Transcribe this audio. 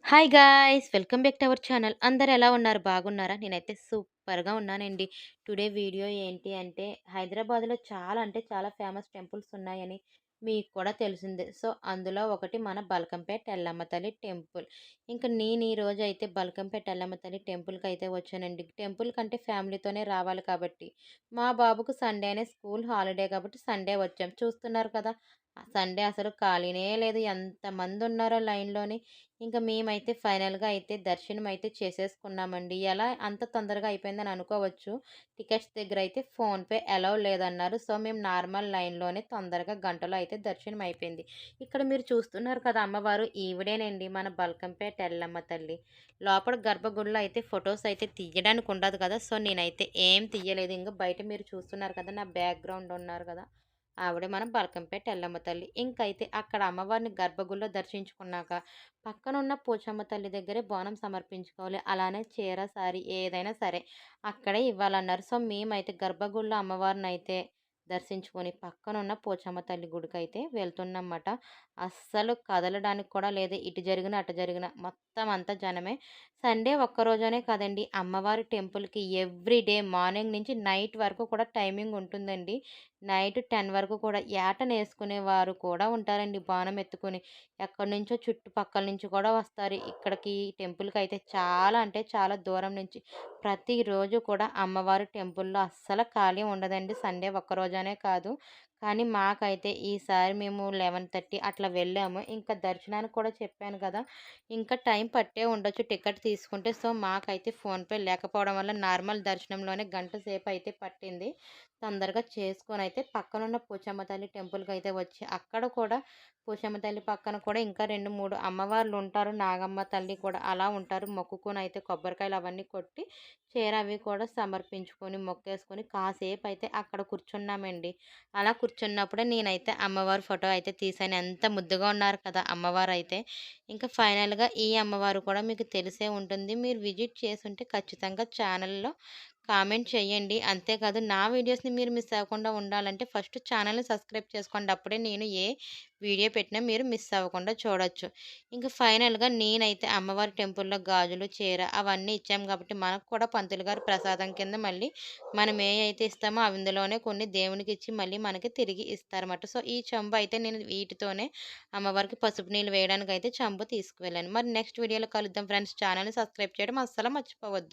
Hi guys! Welcome back to our channel. అందరూ ఎలా ఉన్నారు? బాగున్నారా? నేనైతే సూపర్‌గా ఉన్నానండి. టుడే వీడియో ఏంటి అంటే హైదరాబాద్‌లో చాలా అంటే చాలా ఫేమస్ టెంపుల్స్ ఉన్నాయని మీకు కూడా తెలిసిందే. సో, అందులో ఒకటి మన బల్కంపేట ఎల్లమ్మ తల్లి టెంపుల్. ఇంక నేను ఈరోజు అయితే బల్కంపేట ఎల్లమ్మ తల్లి టెంపుల్‌కైతే వచ్చానండి. టెంపుల్ కంటే ఫ్యామిలీతోనే రావాలి కాబట్టి, మా బాబుకు సండేనే స్కూల్ హాలిడే కాబట్టి సండే వచ్చాం. చూస్తున్నారు కదా! సండే అసలు ఖాళీనే లేదు. ఎంతమందున్నారో లైన్‌లోని. ఇంక మేమైతే ఫైనల్‌గా అయితే దర్శనం అయితే చేసేసుకున్నామండి. ఎలా అంత తొందరగా అయిపోయిందని అనుకోవచ్చు. టికెట్స్ దగ్గర అయితే ఫోన్‌పే అలౌ లేదన్నారు. సో, మేము నార్మల్ లైన్‌లోనే తొందరగా గంటలో అయితే దర్శనం అయిపోయింది. ఇక్కడ మీరు చూస్తున్నారు కదా అమ్మవారు ఈవిడేనండి మన బల్కంపేట ఎల్లమ్మ తల్లి. లోపల గర్భగుడిలో అయితే ఫోటోస్ అయితే తీయడానికి ఉండదు కదా! సో, నేనైతే ఏం తీయలేదు. ఇంక బయట మీరు చూస్తున్నారు కదా! నా బ్యాక్‌గ్రౌండ్ ఉన్నారు కదా! ఆవిడే మన బల్కంపేట ఎల్లమ్మ తల్లి. ఇంకైతే అక్కడ అమ్మవారిని గర్భగుడిలో దర్శించుకున్నాక పక్కనున్న పోచమ్మ తల్లి దగ్గరే బోనం సమర్పించుకోవాలి. అలానే చీర, సారీ ఏదైనా సరే అక్కడే ఇవ్వాలన్నారు. సో, మేమైతే గర్భగుడిలో అమ్మవారినైతే దర్శించుకొని పక్కనున్న పోచమ్మ తల్లి గుడికైతే వెళ్తున్నామాట. అస్సలు కదలడానికి కూడా లేదు. ఇటు జరిగినా, అటు జరిగినా మొత్తం అంతా జనమే. సండే ఒక్కరోజనే కాదండి అమ్మవారి టెంపుల్‌కి ఎవ్రీడే మార్నింగ్ నుంచి నైట్ వరకు కూడా టైమింగ్ ఉంటుందండి. నైట్ 10 వరకు కూడా యాటనేసుకునేవారు కూడా ఉంటారండి బానం ఎత్తుకొని. ఎక్కడి నుంచో చుట్టుపక్కల నుంచి కూడా వస్తారు. ఇక్కడికి టెంపుల్‌కైతే చాలా అంటే చాలా దూరం నుంచి. ప్రతిరోజు కూడా అమ్మవారి టెంపుల్‌లో అస్సలు ఖాళీ ఉండదండి. సండే ఒక్కరోజనే కాదు. కానీ మాకైతే ఈసారి మేము 11:30 అట్లా వెళ్ళాము. ఇంకా దర్శనానికి కూడా చెప్పాను కదా! ఇంకా టైం పట్టే ఉండొచ్చు టికెట్ తీసుకుంటే. సో, మాకైతే ఫోన్‌పే లేకపోవడం వల్ల నార్మల్ దర్శనంలోనే గంట సేపు అయితే పట్టింది. తొందరగా చేసుకొనైతే పక్కనున్న పోచమ్మ తల్లి టెంపుల్‌కైతే వచ్చి అక్కడ కూడా పోచమ్మ తల్లి పక్కన కూడా ఇంకా 2, 3 అమ్మవార్లుంటారు. నాగమ్మ తల్లి కూడా అలా ఉంటారు. మొక్కుకొనైతే కొబ్బరికాయలు అవన్నీ కొట్టి చీర అవి కూడా సమర్పించుకొని, మొక్కేసుకొని కాసేపయితే అక్కడ కూర్చున్నామండి. అలా కూర్చున్నప్పుడే నేనైతే అమ్మవారి ఫోటో అయితే తీశాను. ఎంత ముద్దుగా ఉన్నారు కదా అమ్మవారైతే. ఇంకా ఫైనల్‌గా ఈ అమ్మవారు కూడా మీకు తెలిసే ఉంటుంది. మీరు విజిట్ చేసుంటే ఖచ్చితంగా ఛానల్‌లో కామెంట్ చేయండి. అంతేకాదు నా వీడియోస్‌ని మీరు మిస్ అవ్వకుండా ఉండాలంటే ఫస్ట్ ఛానల్‌ని సబ్స్క్రైబ్ చేసుకోండి. అప్పుడే నేను ఏ వీడియో పెట్టినా మీరు మిస్ అవ్వకుండా చూడొచ్చు. ఇంక ఫైనల్‌గా నేనైతే అమ్మవారి టెంపుల్‌లో గాజులు, చీర అవన్నీ ఇచ్చాం కాబట్టి మనకు కూడా పంతులు గారు ప్రసాదం కింద మళ్ళీ మనం ఏయైతే ఇస్తామో అందులోనే కొన్ని దేవునికిచ్చి మళ్ళీ మనకి తిరిగి ఇస్తారన్నమాట. సో, ఈ చెంబు అయితే నేను వీటితోనే అమ్మవారికి పసుపు నీళ్ళు వేయడానికైతే చెంబు తీసుకువెళ్ళాను. మరి నెక్స్ట్ వీడియోలో కలుద్దాం ఫ్రెండ్స్. ఛానల్‌ని సబ్స్క్రైబ్ చేయడం అస్సలు మర్చిపోవద్దు.